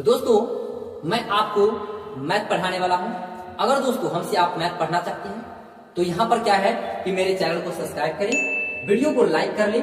तो दोस्तों मैं आपको मैथ पढ़ाने वाला हूं। अगर दोस्तों हमसे आप मैथ पढ़ना चाहते हैं तो यहाँ पर क्या है कि मेरे चैनल को सब्सक्राइब करें, वीडियो को लाइक कर लें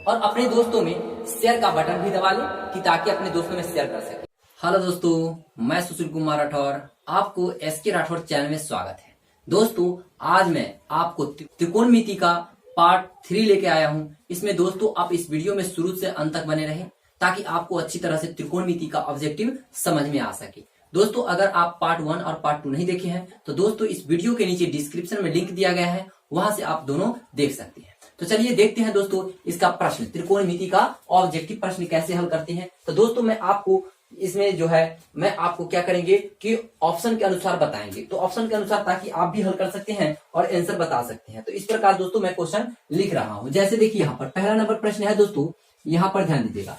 और अपने दोस्तों में शेयर का बटन भी दबा लें कि ताकि अपने दोस्तों में शेयर कर सके। हेलो दोस्तों, मैं सुशील कुमार राठौर, आपको एसके राठौर चैनल में स्वागत है। दोस्तों आज मैं आपको त्रिकोणमिति का पार्ट 3 लेके आया हूँ। इसमें दोस्तों आप इस वीडियो में शुरू से अंत तक बने रहें ताकि आपको अच्छी तरह से त्रिकोणमिति का ऑब्जेक्टिव समझ में आ सके। दोस्तों अगर आप पार्ट 1 और पार्ट 2 नहीं देखे हैं तो दोस्तों इस वीडियो के नीचे डिस्क्रिप्शन में लिंक दिया गया है, वहां से आप दोनों देख सकते हैं। तो चलिए देखते हैं दोस्तों इसका प्रश्न, त्रिकोणमिति का ऑब्जेक्टिव प्रश्न कैसे हल करते हैं। तो दोस्तों मैं आपको इसमें जो है मैं आपको क्या करेंगे कि ऑप्शन के अनुसार बताएंगे, तो ऑप्शन के अनुसार ताकि आप भी हल कर सकते हैं और आंसर बता सकते हैं। तो इस प्रकार दोस्तों मैं क्वेश्चन लिख रहा हूं। जैसे देखिए यहाँ पर पहला नंबर प्रश्न है दोस्तों, यहाँ पर ध्यान दीजिएगा।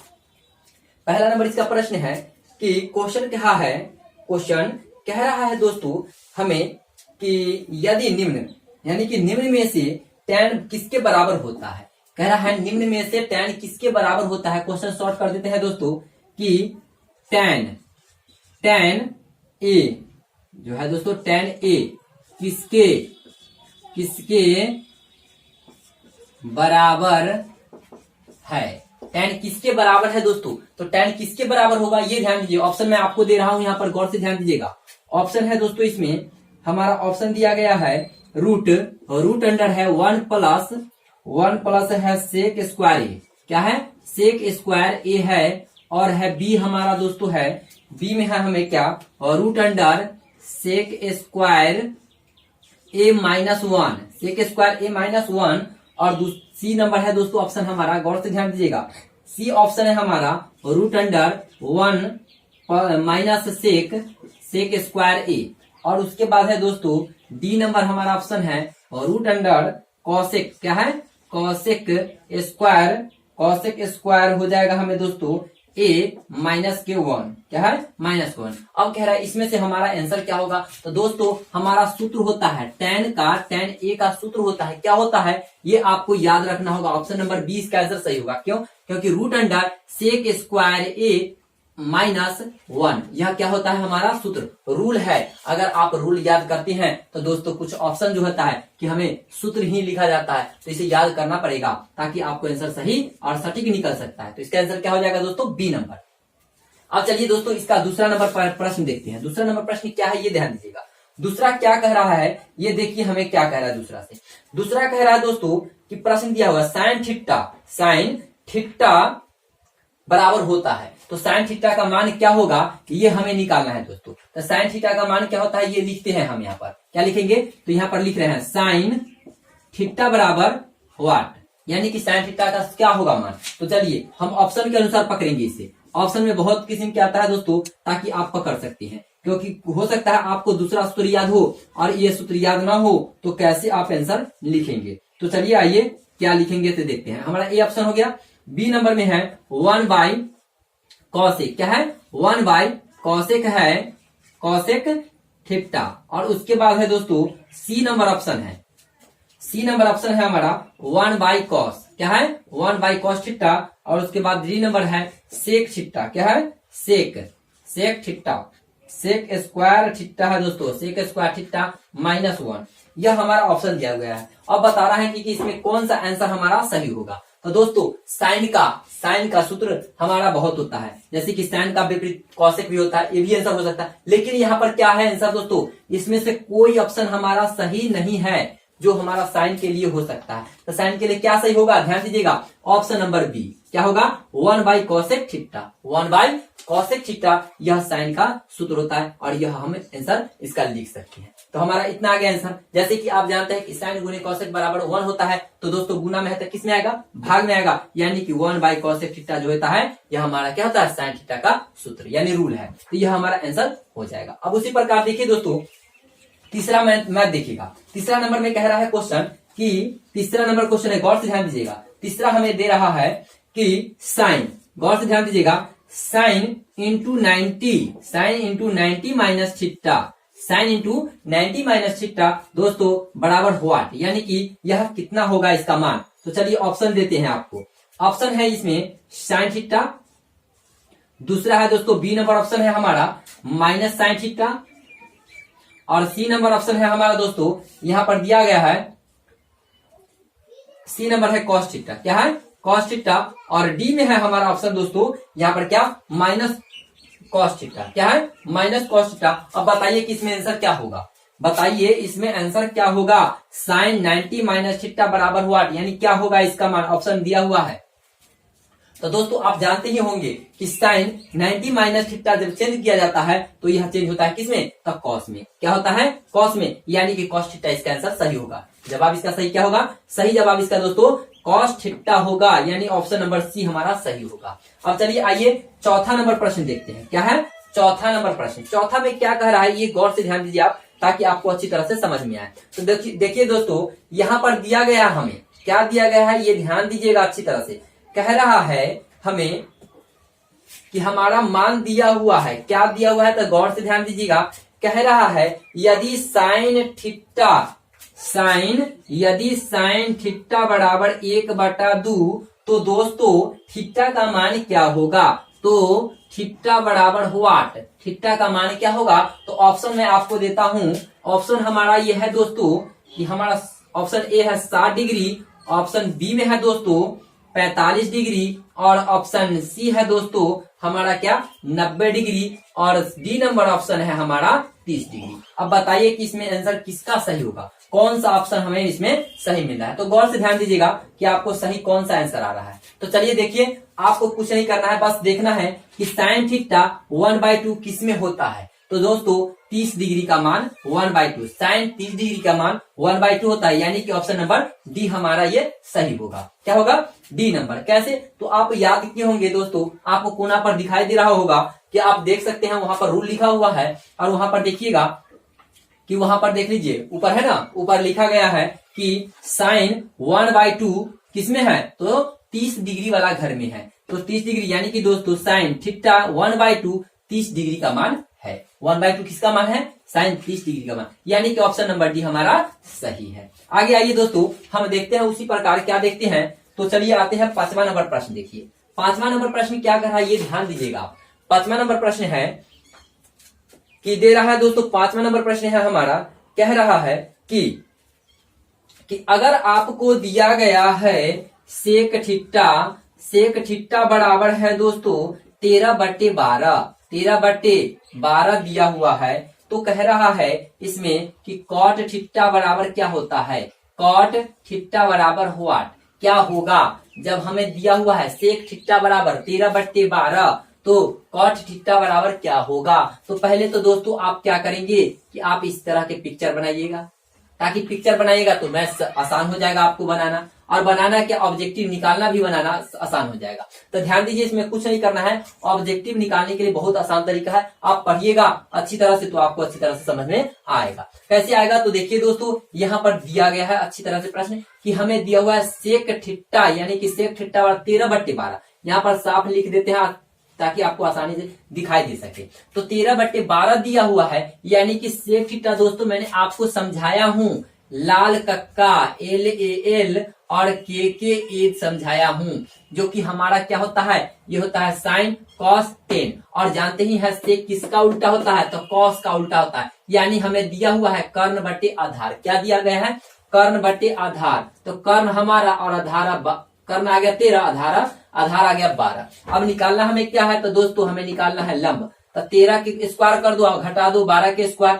पहला नंबर इसका प्रश्न है कि क्वेश्चन कह रहा है दोस्तों हमें कि यदि निम्न यानी कि निम्न में से tan किसके बराबर होता है। कह रहा है निम्न में से tan किसके बराबर होता है। क्वेश्चन शॉर्ट कर देते हैं दोस्तों कि tan a जो है दोस्तों tan a किसके बराबर है। tan किसके बराबर है दोस्तों, तो tan किसके बराबर होगा ये ध्यान दीजिए। ऑप्शन मैं आपको दे रहा हूं, यहाँ पर गौर से ध्यान दीजिएगा। ऑप्शन है दोस्तों इसमें हमारा ऑप्शन दिया गया है रूट अंडर है 1 प्लस है सेक स्क्वायर ए। क्या है, सेक स्क्वायर ए है। और है बी हमारा दोस्तों है, बी में है हमें क्या, रूट अंडर सेक स्क्वायर ए -1, सेक स्क्वायर ए -1। और सी नंबर है दोस्तों ऑप्शन हमारा, गौर से ध्यान दीजिएगा। सी ऑप्शन है हमारा root under 1 minus sec square A. और उसके बाद है दोस्तों डी नंबर हमारा ऑप्शन है रूट अंडर कॉसेक। क्या है, कॉसेक स्क्वायर हो जाएगा हमें दोस्तों a -1। क्या है, -1। अब कह रहा है इसमें से हमारा आंसर क्या होगा। तो दोस्तों हमारा सूत्र होता है tan a का सूत्र होता है, क्या होता है ये आपको याद रखना होगा। ऑप्शन नंबर 20 का आंसर सही होगा। क्यों, क्योंकि root under sec square a -1 यह क्या होता है हमारा सूत्र, रूल है। अगर आप रूल याद करते हैं तो दोस्तों कुछ ऑप्शन जो होता है कि हमें सूत्र ही लिखा जाता है, तो इसे याद करना पड़ेगा ताकि आपको आंसर सही और सटीक निकल सकता है। तो इसका आंसर क्या हो जाएगा दोस्तों, बी नंबर। अब चलिए दोस्तों इसका दूसरा नंबर प्रश्न देखते हैं। दूसरा नंबर प्रश्न क्या है ये ध्यान दीजिएगा। दूसरा क्या कह रहा है ये देखिए, हमें क्या कह रहा है दूसरा कह रहा है दोस्तों कि प्रश्न दिया हुआ साइन थीटा बराबर होता है। तो साइन थीटा का मान क्या होगा ये हमें निकालना है दोस्तों। तो साइन थीटा का मान क्या होता है ये लिखते हैं हम। यहाँ पर क्या लिखेंगे, तो यहाँ पर लिख रहे हैं साइन थीटा बराबर व्हाट, यानी कि साइन थीटा का क्या होगा मान। तो चलिए हम ऑप्शन के अनुसार पकड़ेंगे इसे। ऑप्शन में बहुत किस्म के आता है दोस्तों ताकि आप पकड़ सकते हैं, क्योंकि हो सकता है आपको दूसरा सूत्र याद हो और ये सूत्र याद ना हो, तो कैसे आप आंसर लिखेंगे। तो चलिए आइए क्या लिखेंगे तो देखते हैं। हमारा ए ऑप्शन हो गया। बी नंबर में है 1/कॉसेक। क्या है, 1/कॉसेक है, कॉसेक थीटा। और उसके बाद है दोस्तों सी नंबर ऑप्शन है हमारा 1/कॉस। क्या है, 1/कॉस थीटा। और उसके बाद डी नंबर है सेक थीटा। क्या है, sec theta, sec square theta है दोस्तों, सेक स्क्वायर थीटा -1। यह हमारा ऑप्शन दिया गया है। अब बता रहा है कि इसमें कौन सा आंसर हमारा सही होगा। तो दोस्तों साइन का सूत्र हमारा बहुत होता है, जैसे कि साइन का विपरीत कॉसेक भी होता है, ये भी आंसर हो सकता है। लेकिन यहाँ पर क्या है आंसर दोस्तों, इसमें से कोई ऑप्शन हमारा सही नहीं है जो हमारा साइन के लिए हो सकता है। तो साइन के लिए क्या सही होगा, ध्यान दीजिएगा। ऑप्शन नंबर बी क्या होगा, 1/कॉसेक थीटा। 1/कॉसेक थीटा यह साइन का सूत्र होता है और यह हम आंसर इसका लिख सकते हैं। तो हमारा इतना आ गया आंसर। जैसे कि आप जानते हैं कि साइन गुने कॉसेक बराबर 1 होता है, तो दोस्तों गुना में है तो किस में आएगा, भाग में आएगा। यानी कि 1/कॉसेक थीटा जो होता है यह हमारा क्या होता है, साइन थीटा का सूत्र यानी रूल है। तो यह हमारा आंसर हो जाएगा। अब उसी प्रकार देखिए दोस्तों तीसरा मैथ देखिएगा। तीसरा नंबर में कह रहा है क्वेश्चन कि तीसरा नंबर क्वेश्चन है, गौर से ध्यान दीजिएगा। तीसरा हमें दे रहा है कि साइन, गौर से ध्यान दीजिएगा, sine into 90 minus theta, sine into 90 minus theta दोस्तों बराबर व्हाट, यानी कि यह कितना होगा इसका मान। तो चलिए ऑप्शन देते हैं आपको। ऑप्शन है इसमें साइन थीटा दूसरा है दोस्तों बी नंबर ऑप्शन है हमारा माइनस साइन थीटा, और सी नंबर ऑप्शन है हमारा दोस्तों यहां पर दिया गया है सी नंबर है कॉस थीटा, क्या है कॉस थीटा, और डी में है हमारा ऑप्शन दोस्तों यहां पर क्या माइनस कॉस थीटा, क्या है माइनस कॉस थीटा। अब बताइए कि इसमें आंसर क्या होगा, बताइए इसमें आंसर क्या होगा। साइन 90 माइनस थीटा बराबर हुआ, यानी क्या होगा इसका मान, ऑप्शन दिया हुआ है। तो दोस्तों आप जानते ही होंगे कि साइन 90 माइनस थीटा जब चेंज किया जाता है तो यह चेंज होता है किसमें, तब कॉस में, क्या होता है कॉस में, यानी कि कॉस थीटा इसका आंसर सही होगा। जवाब इसका सही क्या होगा, सही जवाब इसका दोस्तों कॉस थीटा होगा, यानी ऑप्शन नंबर सी हमारा सही होगा। अब चलिए आइए चौथा नंबर प्रश्न देखते हैं, क्या है चौथा नंबर प्रश्न। चौथा में क्या कह रहा है ये गौर से ध्यान दीजिए आप, ताकि आपको अच्छी तरह से समझ में आए। तो देखिए दोस्तों यहाँ पर दिया गया हमें क्या दिया गया है, ये ध्यान दीजिएगा अच्छी तरह से। कह रहा है हमें कि हमारा मान दिया हुआ है, क्या दिया हुआ है, तो गौर से ध्यान दीजिएगा। कह रहा है यदि साइन थीटा बराबर 1/2 तो दोस्तों थीटा का मान क्या होगा, तो थीटा बराबर व्हाट, थीटा का मान क्या होगा। तो ऑप्शन मैं आपको देता हूं, ऑप्शन हमारा ये है दोस्तों कि हमारा ऑप्शन ए है 60 डिग्री, ऑप्शन बी में है दोस्तों 45 डिग्री, और ऑप्शन सी है दोस्तों हमारा क्या 90 डिग्री, और डी नंबर ऑप्शन है हमारा 30 डिग्री। अब बताइए कि इसमें आंसर किसका सही होगा, कौन सा ऑप्शन हमें इसमें सही मिल रहा है। तो गौर से ध्यान दीजिएगा कि आपको सही कौन सा आंसर आ रहा है। तो चलिए देखिए, आपको कुछ नहीं करना है, बस देखना है कि साइन थीटा 1/2 किस में होता है। तो दोस्तों 30 डिग्री का मान 1/2, साइन 30 डिग्री का मान 1/2 होता है, यानी कि ऑप्शन नंबर डी हमारा ये सही होगा। क्या होगा, डी नंबर। कैसे, तो आप याद किए होंगे दोस्तों, आपको कोना पर दिखाई दे रहा होगा कि आप देख सकते हैं वहां पर रूल लिखा हुआ है, और वहां पर देखिएगा कि वहां पर देख लीजिए ऊपर है ना, ऊपर लिखा गया है कि साइन 1/2 किसमें है, तो 30 डिग्री वाला घर में है। तो 30 डिग्री यानी कि दोस्तों साइन थीटा 1/2 30 डिग्री का मान है। 1/2 किसका मान है, साइन 30 डिग्री का मान, यानी कि ऑप्शन नंबर डी हमारा सही है। आगे आइए दोस्तों, हम देखते हैं उसी प्रकार क्या देखते हैं। तो चलिए आते हैं 5वां नंबर प्रश्न। देखिए 5वां नंबर प्रश्न क्या कर रहा है, ये ध्यान दीजिएगा। 5वां नंबर प्रश्न है कि दे रहा है दोस्तों, 5वां नंबर प्रश्न है हमारा, कह रहा है कि अगर आपको दिया गया है सेक थीटा बराबर है दोस्तों 13/12 दिया हुआ है। तो कह रहा है इसमें कि कॉट थीटा बराबर क्या होता है, कॉट थीटा बराबर व्हाट, क्या होगा जब हमें दिया हुआ है सेक थीटा बराबर 13/12 तो कॉट थीटा बराबर क्या होगा। तो पहले तो दोस्तों आप क्या करेंगे कि आप इस तरह के पिक्चर बनाइएगा, ताकि पिक्चर बनाइएगा तो मैथ आसान हो जाएगा आपको बनाना, और बनाना क्या ऑब्जेक्टिव निकालना भी बनाना आसान हो जाएगा। तो ध्यान दीजिए, इसमें कुछ नहीं करना है, ऑब्जेक्टिव निकालने के लिए बहुत आसान तरीका है। आप पढ़िएगा अच्छी तरह से तो आपको अच्छी तरह से समझ में आएगा। कैसे आएगा, तो देखिए दोस्तों यहाँ पर दिया गया है अच्छी तरह से प्रश्न कि हमें दिया हुआ है सेक थीटा, यानी कि सेक थीटा 13/12, यहाँ पर साफ लिख देते हैं ताकि आपको आसानी से दिखाई दे सके। तो 13/12 दिया हुआ है, यानी कि सेक थीटा दोस्तों मैंने आपको समझाया हूं, लाल कक्का LAL और KKA समझाया हूं, जो कि हमारा क्या होता है, ये होता है साइन कॉस टेन, और जानते ही है सेक किसका उल्टा होता है, तो कॉस का उल्टा होता है। यानी हमें दिया हुआ है कर्ण बटे आधार, क्या दिया गया है, कर्ण बटे आधार। तो कर्ण हमारा और आधार, कर्ण आ गया 13, आधार आ गया 12। अब निकालना हमें क्या है, तो दोस्तों हमें निकालना है लंब। तो 13 के स्क्वायर कर दो, घटा दो 12 के स्क्वायर,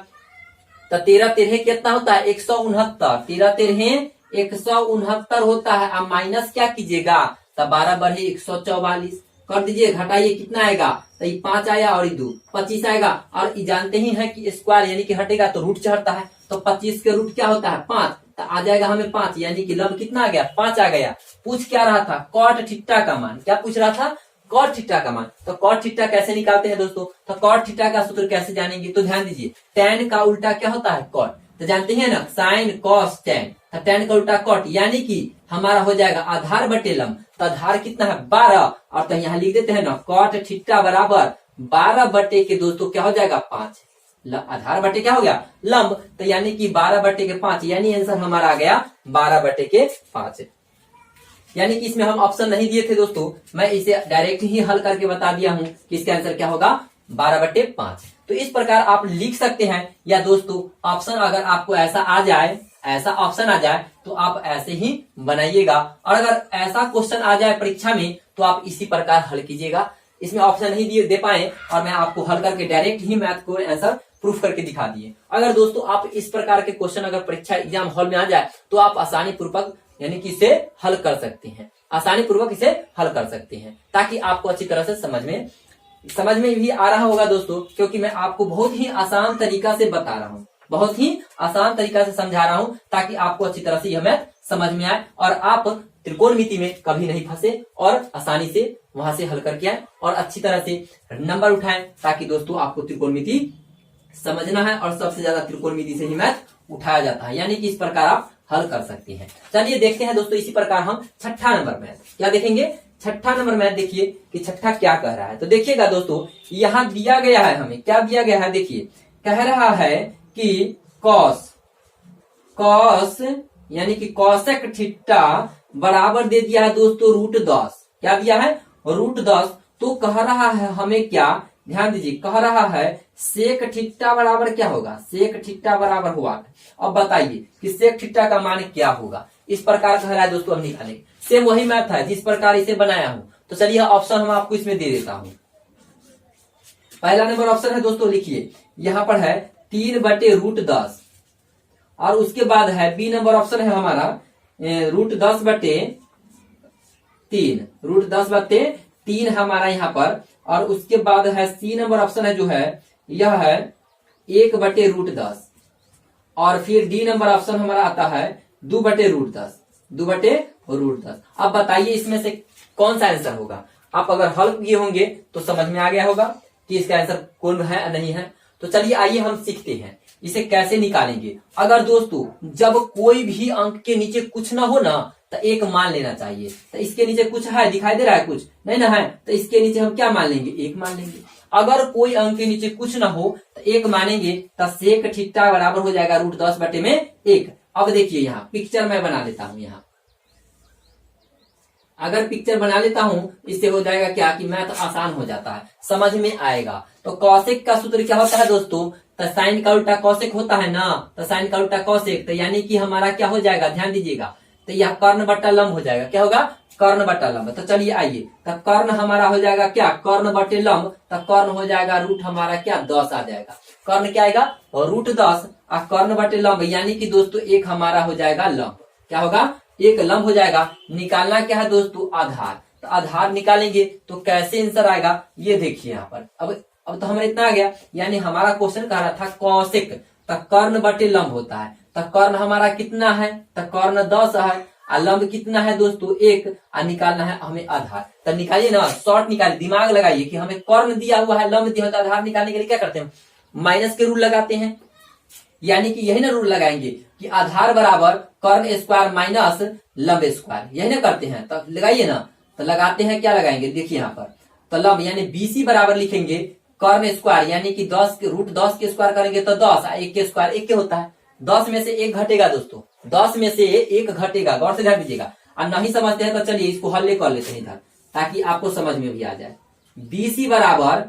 तो 13 तेरह कितना होता है 169, 13 तेरह 169 होता है। अब माइनस क्या कीजिएगा, तो 12 बढ़े 144 कर दीजिए, घटाइए कितना आएगा, तो ये 5 आया और ये 2 25 आएगा। और ये जानते ही है कि स्क्वायर यानी कि हटेगा तो रूट चढ़ता है, तो 25 के रूट क्या होता है 5, तो आ जाएगा हमें 5, यानी कि लंब कितना आ गया 5 आ गया। पूछ क्या रहा था, कॉट थीटा का मान, क्या पूछ रहा था, कॉट थीटा का मान। तो कॉट थीटा कैसे निकालते हैं दोस्तों, तो कॉट थीटा का सूत्र कैसे जानेंगे, तो ध्यान दीजिए tan का उल्टा क्या होता है कॉट, तो जानते हैं ना साइन कॉस tan, तो tan का उल्टा कॉट, यानी कि हमारा हो जाएगा आधार बटे लंब। तो आधार कितना है 12, और तो यहाँ लिख देते हैं ना कॉट थीटा बराबर 12 बटे के दोस्तों क्या हो जाएगा 5, आधार बटे क्या हो गया लंब, तो यानी कि 12 बटे के 5, यानी आंसर हमारा आ गया 12 बटे के 5। यानी कि इसमें हम ऑप्शन नहीं दिए थे दोस्तों, मैं इसे डायरेक्ट ही हल करके बता दिया हूं कि इसका आंसर क्या होगा 12/5। तो इस प्रकार आप लिख सकते हैं, या दोस्तों ऑप्शन अगर आपको ऐसा आ जाए, ऐसा ऑप्शन आ जाए तो आप ऐसे ही बनाइएगा, और अगर ऐसा क्वेश्चन आ जाए परीक्षा में तो आप इसी प्रकार हल कीजिएगा। इसमें ऑप्शन नहीं दे पाए और मैं आपको हल करके डायरेक्ट ही मैथ को आंसर प्रूफ करके दिखा दिए। अगर दोस्तों आप इस प्रकार के क्वेश्चन अगर परीक्षा एग्जाम हॉल में आ जाए तो आप आसानी पूर्वक यानी कि इसे हल कर सकते हैं, आसानी पूर्वक इसे हल कर सकते हैं, ताकि आपको अच्छी तरह से समझ में भी आ रहा होगा दोस्तों, क्योंकि मैं आपको बहुत ही आसान तरीका से बता रहा हूँ, बहुत ही आसान तरीका से समझा रहा हूँ, ताकि आपको अच्छी तरह से यह मैथ समझ में आए और आप त्रिकोणमिति में कभी नहीं फंसे और आसानी से वहां से हल करके आए और अच्छी तरह से नंबर उठाएं, ताकि दोस्तों आपको त्रिकोणमिति समझना है और सबसे ज्यादा त्रिकोणमिति से ही मैथ उठाया जाता है, यानी कि इस प्रकार आप हल कर सकते हैं। चलिए देखते हैं दोस्तों, इसी प्रकार हम छठा नंबर मैथ क्या देखेंगे। छठा नंबर मैथ देखिए कि छठा क्या कह रहा है। तो देखिएगा दोस्तों, यहाँ दिया गया है, हमें क्या दिया गया है, देखिए कह रहा है कि कॉस यानी कि कॉसेक थीटा बराबर दे दिया है दोस्तों √10। क्या दिया है, √10। तो कह रहा है हमें क्या, ध्यान दीजिए, कह रहा है सेक थीटा बराबर क्या होगा, सेक थीटा बराबर हुआ। अब बताइए कि सेक थीटा का मान क्या होगा। इस प्रकार कह रहा है दोस्तों, हम निकालेंगे। सेम वही मैथ है जिस प्रकार इसे बनाया हूं। तो चलिए ऑप्शन हम आपको इसमें दे देता हूं। पहला नंबर ऑप्शन है दोस्तों, लिखिए यहाँ पर है 3/√10, और उसके बाद है बी नंबर ऑप्शन है हमारा √10/3, √10/3 हमारा यहाँ पर, और उसके बाद है सी नंबर ऑप्शन है जो है यह है 1/√10, और फिर डी नंबर ऑप्शन हमारा आता है 2/√10, 2/√10। अब बताइए इसमें से कौन सा आंसर होगा। आप अगर हल किए होंगे तो समझ में आ गया होगा कि इसका आंसर कौन है या नहीं है। तो चलिए आइए हम सीखते हैं इसे कैसे निकालेंगे। अगर दोस्तों जब कोई भी अंक के नीचे कुछ ना हो ना तो एक मान लेना चाहिए। तो इसके नीचे कुछ है, दिखाई दे रहा है, कुछ नहीं ना है, तो इसके नीचे हम क्या मान लेंगे, एक मान लेंगे। अगर कोई अंक के नीचे कुछ ना हो तो एक मानेंगे, तो सेक थीटा बराबर हो जाएगा √10/1। अब देखिए यहाँ पिक्चर मैं बना लेता हूं। यहाँ अगर पिक्चर बना लेता हूं, इससे हो जाएगा क्या कि मैथ आसान हो जाता है, समझ में आएगा। तो कॉसेक का सूत्र क्या होता है दोस्तों, तो साइन का उल्टा कॉसेक होता है ना, तो साइन का उल्टा कॉसेक, तो यानी कि हमारा क्या हो जाएगा, ध्यान दीजिएगा, तो यह कर्ण बट्टा लंब हो जाएगा। क्या होगा, कर्ण बट्टा लंब। तो चलिए आइए, तो कर्ण हमारा हो जाएगा क्या, कर्ण बटे लंब, तो कर्ण हो जाएगा रूट हमारा क्या 10 आ जाएगा। कर्ण क्या आएगा, √10, और कर्ण बटे लंब, यानी कि दोस्तों एक हमारा हो जाएगा लंब। क्या होगा, एक लंब हो जाएगा। निकालना क्या है दोस्तों, आधार। तो आधार निकालेंगे तो कैसे आंसर आएगा, ये देखिए यहाँ पर। अब तो हमें इतना आ गया, यानी हमारा क्वेश्चन कह रहा था कौशिक, तो कर्ण बटे लंब होता है। तो कर्ण हमारा कितना है, तो कर्ण 10 है, और लंब कितना है दोस्तों 1, और निकालना है हमें आधार। तो निकालिए ना, शॉर्ट निकालिए, दिमाग लगाइए कि हमें कर्ण दिया हुआ है, लंब दिया हुआ है, आधार निकालने के लिए क्या करते हैं, माइनस के रूल लगाते हैं। यानी कि यही ना रूल लगाएंगे कि आधार बराबर कर्ण स्क्वायर माइनस लंब स्क्वायर, यही ना करते हैं। तो लगाइए ना, तो लगाते हैं, क्या लगाएंगे, देखिए यहाँ पर, तो लंब यानी BC बराबर लिखेंगे कर्ण स्क्वायर, यानी कि 10 के √10 के स्क्वायर करेंगे तो 10, 1 के स्क्वायर 1 के होता है। 10 में से 1 घटेगा दोस्तों, 10 में से 1 घटेगा, गौर से ध्यान दीजिएगा। और नहीं समझते हैं तो चलिए इसको हल कर लेते हैं इधर, ताकि आपको समझ में भी आ जाए। BC बराबर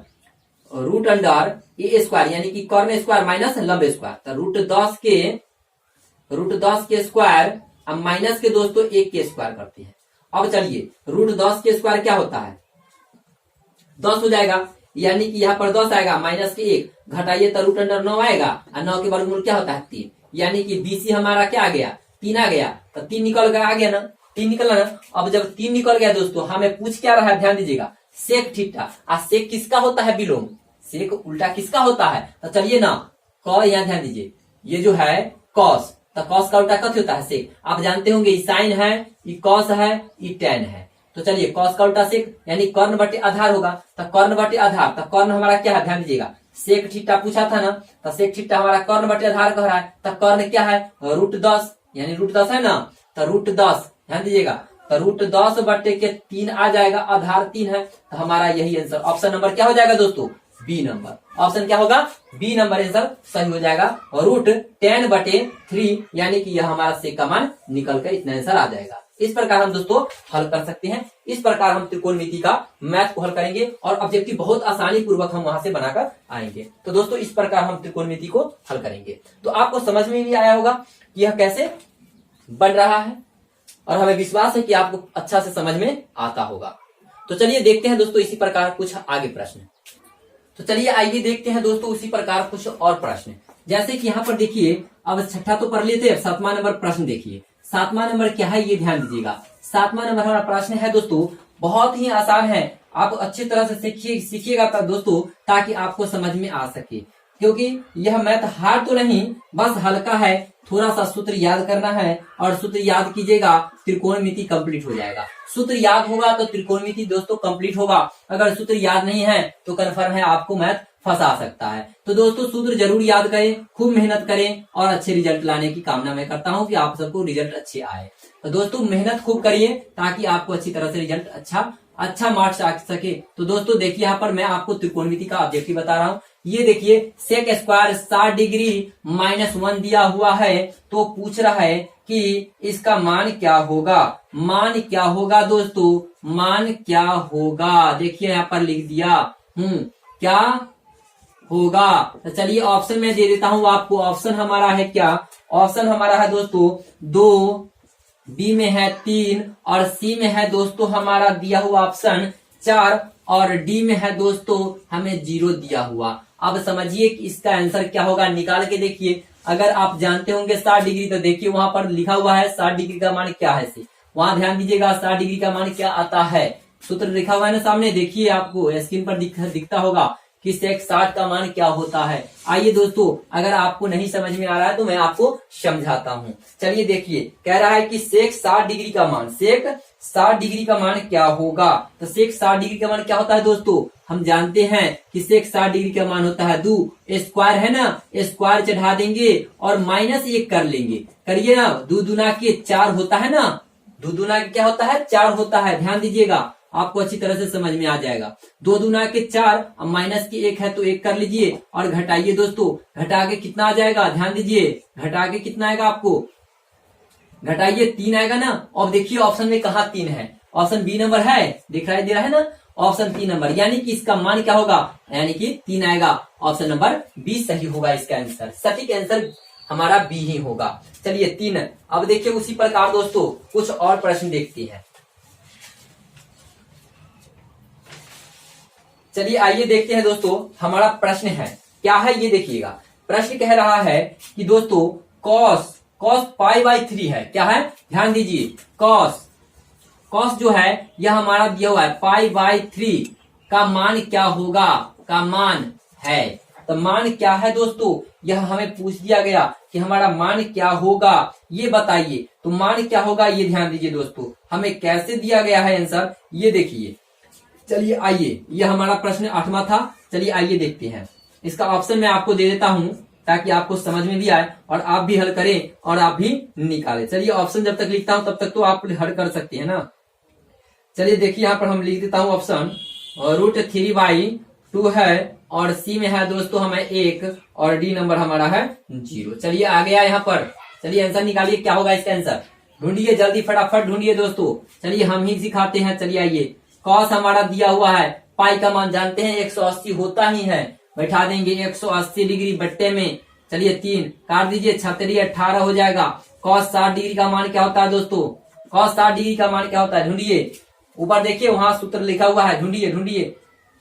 √A², यानी कि कर्ण स्क्वायर माइनस लंब स्क्वायर, तो √10 के स्क्वायर अब माइनस के दोस्तों 1 के स्क्वायर करते हैं। अब चलिए √10 के स्क्वायर क्या होता है, 10 हो जाएगा, यानी कि यहाँ पर 10 आएगा, माइनस के 1 घटाइए तो √9 आएगा, और 9 के वर्गमूल क्या होता है 3, यानी कि BC हमारा क्या आ गया, 3 आ गया। तो 3 निकल गया, आ गया ना, 3 निकला ना। अब जब 3 निकल गया दोस्तों, हमें पूछ क्या रहा है, ध्यान दीजिएगा, सेक थीटा। सेक किसका होता है, विलोम। सेक उल्टा किसका होता है, तो चलिए ना, यहाँ ध्यान दीजिए, ये जो है कॉस, तो कॉस का उल्टा कथी होता है, सेक। आप जानते होंगे ये साइन है, ये कॉस है, ये टेन है। तो चलिए कॉस का उल्टा सेक, यानी कर्ण बटे आधार होगा। तो कर्ण बटे आधार, तो कर्ण हमारा क्या है, ध्यान दीजिएगा, सेक थीटा पूछा था ना, तो सेक थीटा हमारा कर्ण बटे आधार कह रहा है। तो कर्ण क्या है, √10, यानी √10 है ना, तो √10 ध्यान दीजिएगा, तो √10/3 आ जाएगा, आधार 3 है। तो हमारा यही आंसर, ऑप्शन नंबर क्या हो जाएगा दोस्तों, बी नंबर। ऑप्शन क्या होगा, बी नंबर आंसर सही हो जाएगा। √10/3, यानी कि यह हमारा सेक का मान निकल कर इतना आंसर आ जाएगा। इस प्रकार हम दोस्तों हल कर सकते हैं। इस प्रकार हम त्रिकोणमिति का मैथ को हल करेंगे और ऑब्जेक्टिव बहुत आसानी पूर्वक हम वहां से बनाकर आएंगे। तो दोस्तों इस प्रकार हम त्रिकोणमिति को हल करेंगे। तो आपको समझ में भी आया होगा कि यह कैसे बन रहा है और हमें विश्वास है कि आपको अच्छा से समझ में आता होगा। तो चलिए देखते हैं दोस्तों इसी प्रकार कुछ आगे प्रश्न। तो चलिए आइए देखते हैं दोस्तों उसी प्रकार कुछ और प्रश्न। जैसे कि यहाँ पर देखिए, अब छठा तो पढ़ लेते हैं, 7वां नंबर प्रश्न देखिए। 7वां नंबर क्या है ये ध्यान दीजिएगा। 7वां नंबर हमारा प्रश्न है दोस्तों, बहुत ही आसान है, आप अच्छी तरह से सीखिएगा दोस्तों, ताकि आपको समझ में आ सके, क्योंकि यह मैथ हार्ड तो नहीं, बस हल्का है। थोड़ा सा सूत्र याद करना है और सूत्र याद कीजिएगा, त्रिकोणमिति कंप्लीट हो जाएगा। सूत्र याद होगा तो त्रिकोणमिति दोस्तों कंप्लीट होगा। अगर सूत्र याद नहीं है तो कन्फर्म है आपको मैथ फंसा सकता है। तो दोस्तों सूत्र जरूर याद करें, खूब मेहनत करें और अच्छे रिजल्ट लाने की कामना मैं करता हूं कि आप सबको रिजल्ट अच्छे आए। तो दोस्तों मेहनत खूब करिए ताकि आपको अच्छी तरह से रिजल्ट अच्छा मार्क्स आ सके। तो दोस्तों देखिए यहाँ पर मैं आपको त्रिकोणमिति का ऑब्जेक्टिव बता रहा हूँ। ये देखिए सेक स्क्वायर 60 डिग्री -1 दिया हुआ है, तो पूछ रहा है कि इसका मान क्या होगा। मान क्या होगा दोस्तों, मान क्या होगा, देखिए यहाँ पर लिख दिया क्या होगा। तो चलिए ऑप्शन में दे देता हूं आपको। ऑप्शन हमारा है क्या, ऑप्शन हमारा है दोस्तों 2, बी में है 3 और सी में है दोस्तों हमारा दिया हुआ ऑप्शन 4 और डी में है दोस्तों हमें 0 दिया हुआ। अब समझिए कि इसका आंसर क्या होगा, निकाल के देखिए। अगर आप जानते होंगे 60 डिग्री, तो देखिए वहां पर लिखा हुआ है 60 डिग्री का मान क्या है, वहां ध्यान दीजिएगा 60 डिग्री का मान क्या आता है। सूत्र लिखा हुआ है ना सामने, देखिए आपको स्क्रीन पर दिखता होगा कि सेक 60 का मान क्या होता है। आइए दोस्तों, अगर आपको नहीं समझ में आ रहा है तो मैं आपको समझाता हूँ। चलिए देखिए, कह रहा है कि सेक 60 डिग्री का मान, सेक 60 डिग्री का मान क्या होगा। तो सेक 60 डिग्री का मान क्या होता है दोस्तों, हम जानते हैं कि सेक 60 डिग्री का मान होता है 2 स्क्वायर है ना, स्क्वायर चढ़ा देंगे और -1 कर लेंगे, करिए ना। 2 दूना के 4 होता है ना, 2 दूना के क्या होता है 4 होता है, ध्यान दीजिएगा, आपको अच्छी तरह से समझ में आ जाएगा। 2 दूना के 4, अब माइनस की 1 है तो 1 कर लीजिए और घटाइए दोस्तों, घटा के कितना आ जाएगा, ध्यान दीजिए, घटा के कितना आएगा आपको, घटाइए 3 आएगा ना। अब देखिए ऑप्शन में कहा 3 है, ऑप्शन बी नंबर है, दिखाई दे रहा है ना, ऑप्शन 3 नंबर, यानी कि इसका मान क्या होगा, यानी कि 3 आएगा। ऑप्शन नंबर बी सही होगा इसका आंसर, सटीक आंसर हमारा बी ही होगा। चलिए 3। अब देखिए उसी प्रकार दोस्तों कुछ और प्रश्न देखते हैं। चलिए आइए देखते हैं दोस्तों, हमारा प्रश्न है क्या है ये देखिएगा। प्रश्न कह रहा है कि दोस्तों कॉस π/3 है, क्या है, ध्यान दीजिए, कॉस जो है यह हमारा दिया हुआ है π/3 का मान क्या होगा, का मान है। तो मान क्या है दोस्तों, यह हमें पूछ दिया गया कि हमारा मान क्या होगा, ये बताइए। तो मान क्या होगा ये ध्यान दीजिए दोस्तों, हमें कैसे दिया गया है आंसर, ये देखिए। चलिए आइए, यह हमारा प्रश्न 8वां था। चलिए आइए देखते हैं, इसका ऑप्शन मैं आपको दे देता हूं ताकि आपको समझ में भी आए और आप भी हल करें और आप भी निकालें। चलिए ऑप्शन जब तक लिखता हूं तब तक तो आप हल कर सकते हैं ना। चलिए देखिए यहाँ पर हम लिख देता हूं ऑप्शन, √3/2 है और सी में है दोस्तों हमें 1 और डी नंबर हमारा है 0। चलिए आ गया यहाँ पर, चलिए आंसर निकालिए, क्या होगा इसका आंसर, ढूंढिए जल्दी, फटाफट ढूंढिए दोस्तों। चलिए हम ही सिखाते हैं। चलिए आइए, कॉस हमारा दिया हुआ है, पाई का मान जानते हैं 180 होता ही है, बैठा देंगे 180 डिग्री बट्टे में। चलिए 3 काट दीजिए, 36 18 हो जाएगा। कॉस 60 डिग्री का मान क्या होता है दोस्तों, कॉस 60 डिग्री का मान क्या होता है, ढूंढिए, ऊपर देखिए वहां सूत्र लिखा हुआ है, ढूंढिए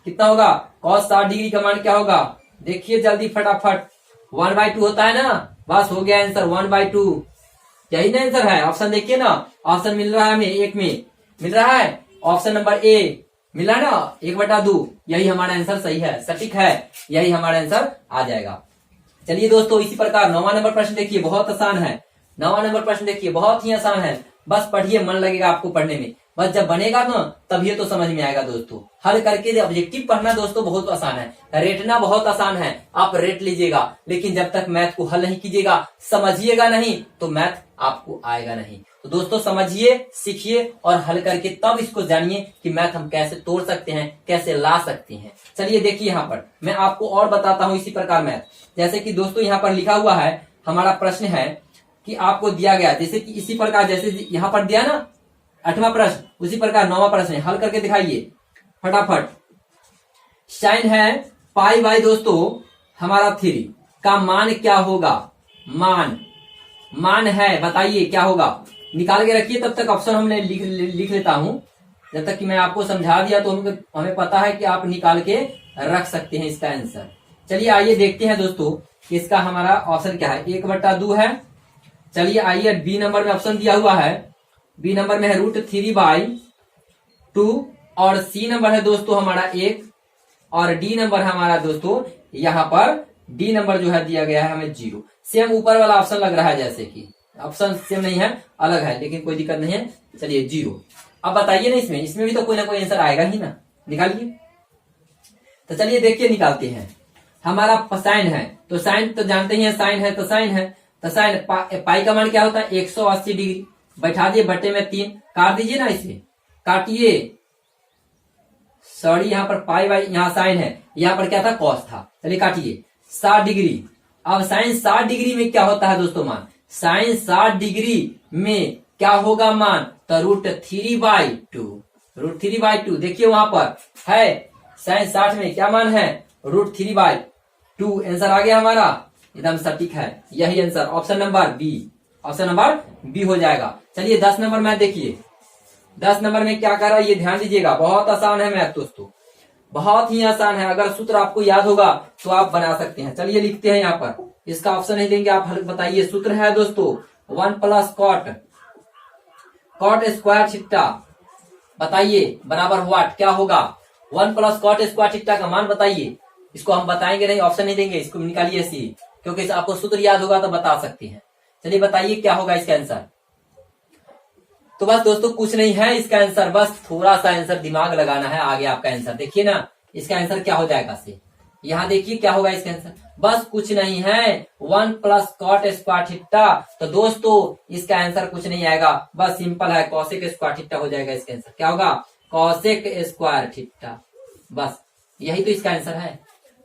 कितना होगा, कॉस 60 डिग्री का मान क्या होगा, देखिए जल्दी फटाफट, 1/2 होता है ना, बस हो गया आंसर 1/2, यही ना आंसर है। ऑप्शन देखिए ना, ऑप्शन मिल रहा है हमें, एक में मिल रहा है, ऑप्शन नंबर ए मिला ना, 1/2, यही हमारा आंसर सही है, सटीक है, यही हमारा आंसर आ जाएगा। चलिए दोस्तों इसी प्रकार 9वां नंबर प्रश्न देखिए, बहुत आसान है। 9वां नंबर प्रश्न देखिए, बहुत ही आसान है, बस पढ़िए, मन लगेगा आपको पढ़ने में, बस जब बनेगा ना तब ये तो समझ में आएगा दोस्तों। हल करके ऑब्जेक्टिव पढ़ना दोस्तों बहुत आसान है, रेटना बहुत आसान है, आप रेट लीजिएगा, लेकिन जब तक मैथ को हल नहीं कीजिएगा, समझिएगा नहीं, तो मैथ आपको आएगा नहीं। तो दोस्तों समझिए, सीखिए और हल करके तब इसको जानिए कि मैथ हम कैसे तोड़ सकते हैं, कैसे ला सकते हैं। चलिए देखिए यहाँ पर मैं आपको और बताता हूँ इसी प्रकार मैथ। जैसे कि दोस्तों यहाँ पर लिखा हुआ है, हमारा प्रश्न है कि आपको दिया गया, जैसे कि इसी प्रकार, जैसे यहाँ पर दिया ना, 8वां प्रश्न उसी प्रकार 9वां प्रश्न है, हल करके दिखाइए फटाफट। साइन है पाई बाई दोस्तों हमारा 3 का मान क्या होगा? मान है, बताइए क्या होगा? निकाल के रखिए, तब तक ऑप्शन हमने लिख लेता हूं। जब तक कि मैं आपको समझा दिया तो हमें पता है कि आप निकाल के रख सकते हैं इसका आंसर। चलिए आइए देखते हैं दोस्तों कि इसका हमारा ऑप्शन क्या है। 1/2 है। चलिए आइए बी नंबर में ऑप्शन दिया हुआ है, बी नंबर में है √3/2 और सी नंबर है दोस्तों हमारा 1 और डी नंबर हमारा दोस्तों यहाँ पर डी नंबर जो है दिया गया है हमें 0। सेम ऊपर वाला ऑप्शन लग रहा है, जैसे कि ऑप्शन सेम नहीं है, अलग है, लेकिन कोई दिक्कत नहीं है। चलिए 0। अब बताइए ना, इसमें भी तो कोई ना कोई आंसर आएगा ही ना, निकालिए। तो चलिए देखिए निकालते हैं। हमारा साइन है तो साइन तो जानते ही है, साइन है तो साइन है, तो साइन पाई का मान क्या होता है? 180 डिग्री। बैठा दिए बटे में 3, काट दीजिए ना, इसे काटिए। सॉरी, यहाँ पर पाई बाई, यहाँ साइन है, यहाँ पर क्या था? कॉस था। चलिए काटिए 60 डिग्री। अब साइन 60 डिग्री में क्या होता है दोस्तों? मान साइन 60 डिग्री में क्या होगा मान? तो √3/2। √3/2 देखिए वहां पर है, साइन 60 में क्या मान है? √3/2। आंसर आ गया हमारा, एकदम सटीक है, यही answer option number B, option number B हो जाएगा। चलिए 10 नंबर मैथ देखिए। 10 नंबर में क्या कर रहा है ये ध्यान दीजिएगा, बहुत आसान है मैथ दोस्तों, बहुत ही आसान है। अगर सूत्र आपको याद होगा तो आप बना सकते हैं। चलिए लिखते हैं यहाँ पर, इसका ऑप्शन नहीं देंगे आप, हल बताइए। सूत्र है दोस्तों 1 + cot स्क्वायर थीटा, बताइए बराबर व्हाट, क्या होगा? 1 + cot स्क्वायर थीटा का मान बताइए। इसको हम बताएंगे नहीं, ऑप्शन नहीं देंगे, इसको निकालिए ऐसे ही, क्योंकि आपको सूत्र याद होगा तो बता सकते हैं। चलिए बताइए क्या होगा इसका आंसर। तो बस दोस्तों कुछ नहीं है इसका आंसर, बस थोड़ा सा आंसर दिमाग लगाना है, आगे आपका आंसर देखिए ना, इसका आंसर क्या हो जाएगा से, यहाँ देखिए क्या होगा इसका आंसर, बस कुछ नहीं है 1 + cot स्क्वायर थीटा। तो दोस्तों इसका आंसर कुछ नहीं आएगा, बस सिंपल है, कॉसेक स्क्वायर थीटा हो जाएगा इसका आंसर। क्या होगा? कॉसेक स्क्वायर थीटा, बस यही तो इसका आंसर है,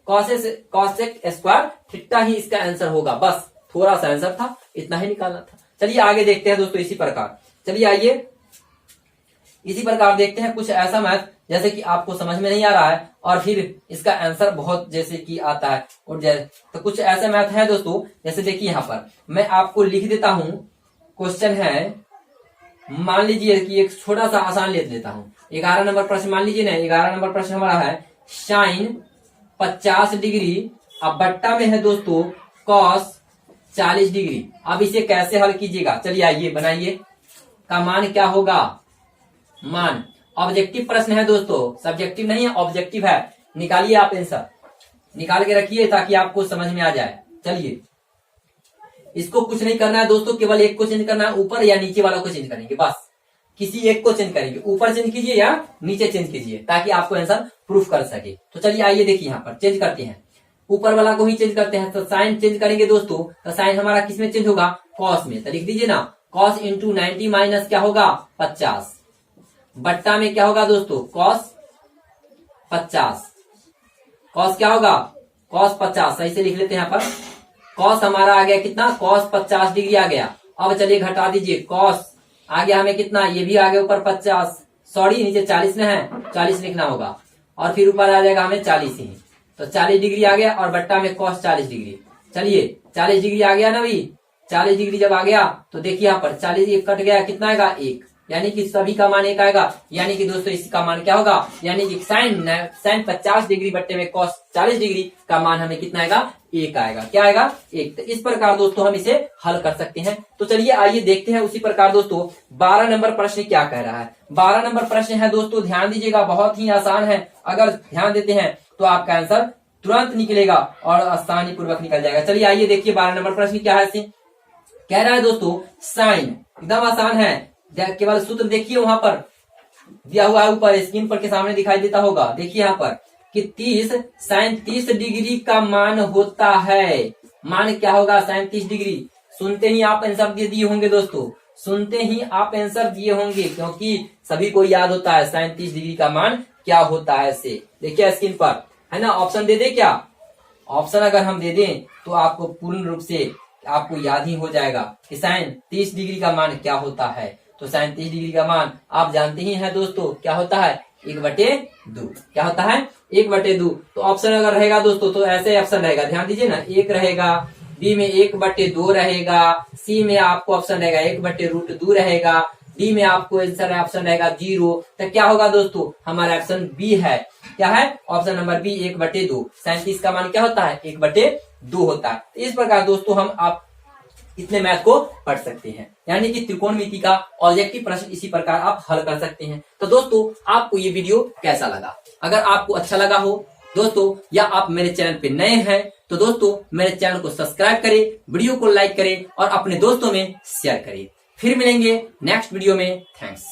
कॉसेक स्क्वायर थीटा ही इसका आंसर होगा। बस थोड़ा सा आंसर था, इतना ही निकालना था। चलिए आगे देखते हैं दोस्तों इसी प्रकार। चलिए आइए इसी प्रकार देखते हैं कुछ ऐसा मैथ जैसे कि आपको समझ में नहीं आ रहा है और फिर इसका आंसर बहुत जैसे कि आता है, और तो कुछ ऐसे मैथ है दोस्तों, जैसे देखिए यहाँ पर मैं आपको लिख देता हूं। क्वेश्चन है, मान लीजिए कि एक छोटा सा आसान ले लेता हूं। 11 नंबर प्रश्न मान लीजिए ना, 11 नंबर प्रश्न हमारा है साइन 50 डिग्री, अब बट्टा में है दोस्तों कॉस 40 डिग्री। अब इसे कैसे हल कीजिएगा? चलिए आइए बनाइए, का मान क्या होगा? मान ऑब्जेक्टिव प्रश्न है दोस्तों, सब्जेक्टिव नहीं है, ऑब्जेक्टिव है। निकालिए आप आंसर, निकाल के रखिए ताकि आपको समझ में आ जाए। चलिए इसको कुछ नहीं करना है दोस्तों, केवल एक को चेंज करना है, ऊपर या नीचे वाला को चेंज करेंगे, बस किसी एक को चेंज करेंगे, ऊपर चेंज कीजिए या नीचे चेंज कीजिए ताकि आपको आंसर प्रूफ कर सके। तो चलिए आइए देखिए यहाँ पर चेंज करते हैं, ऊपर वाला को ही चेंज करते हैं। तो साइन चेंज करेंगे दोस्तों, तो साइन हमारा किस में चेंज होगा? कॉस में। तो लिख दीजिए ना, कॉस इंटू 90 माइनस क्या होगा? 50, बट्टा में क्या होगा दोस्तों? कॉस 50, कॉस क्या होगा? कॉस 50, सही से लिख लेते हैं यहाँ पर। कॉस हमारा आ गया कितना? कॉस 50 डिग्री आ गया। अब चलिए घटा दीजिए, कॉस आ गया हमें कितना? ये भी आ गया ऊपर 50, सॉरी नीचे 40 में है, 40 लिखना होगा, और फिर ऊपर आ जाएगा हमें 40 ही, तो 40 डिग्री आ गया, और बट्टा में कॉस 40 डिग्री। चलिए 40 डिग्री आ गया ना भी, 40 डिग्री जब आ गया तो देखिए यहाँ पर 40 एक कट गया, कितना आएगा? 1, यानी कि सभी का मान 1 आएगा। यानी कि दोस्तों इसका मान क्या होगा? यानी कि साइन 50 डिग्री बट्टे में कॉस 40 डिग्री का मान हमें कितना आएगा? 1 आएगा। क्या आएगा? 1। तो इस प्रकार दोस्तों हम इसे हल कर सकते हैं। तो चलिए आइए देखते हैं उसी प्रकार दोस्तों 12 नंबर प्रश्न क्या कह रहा है। 12 नंबर प्रश्न है दोस्तों, ध्यान दीजिएगा, बहुत ही आसान है। अगर ध्यान देते हैं तो आपका आंसर तुरंत निकलेगा और आसानी पूर्वक निकल जाएगा। चलिए आइए देखिए 12 नंबर प्रश्न क्या है। कह रहा है दोस्तों साइन, एकदम आसान है, केवल सूत्र देखिए वहां पर दिया हुआ है, ऊपर स्क्रीन पर के सामने दिखाई देता होगा। देखिए यहाँ पर कि 30 साइन 30 डिग्री का मान होता है। मान क्या होगा? Sine 30 degree. सुनते ही आप आंसर दे दिए होंगे दोस्तों, सुनते ही आप आंसर दिए होंगे, क्योंकि सभी को याद होता है साइन 30 डिग्री का मान क्या होता है। से देखिए स्क्रीन पर है ना, ऑप्शन दे दे क्या? ऑप्शन अगर हम दे दें तो आपको पूर्ण रूप से आपको याद ही हो जाएगा कि साइन 30 डिग्री का मान क्या होता है। तो 37 डिग्री का मान आप जानते ही हैं दोस्तों, क्या होता है 1/2। क्या होता है 1/2। तो ऑप्शन अगर रहेगा दोस्तों तो ऐसे ऑप्शन रहेगा, ध्यान दीजिए ना, 1 रहेगा, बी में 1/2 रहेगा, सी में आपको ऑप्शन रहेगा 1/√2 रहेगा, डी में आपको आंसर ऑप्शन रहेगा 0। तो क्या होगा दोस्तों, हमारा ऑप्शन बी है। क्या है ऑप्शन नंबर बी 1/2। 37 का मान क्या होता है 1/2 होता है। इस प्रकार दोस्तों हम आप इतने मैथ को पढ़ सकते हैं, यानी कि त्रिकोणमिति का ऑब्जेक्टिव प्रश्न इसी प्रकार आप हल कर सकते हैं। तो दोस्तों आपको ये वीडियो कैसा लगा? अगर आपको अच्छा लगा हो दोस्तों, या आप मेरे चैनल पे नए हैं तो दोस्तों मेरे चैनल को सब्सक्राइब करें, वीडियो को लाइक करें और अपने दोस्तों में शेयर करें। फिर मिलेंगे नेक्स्ट वीडियो में। थैंक्स।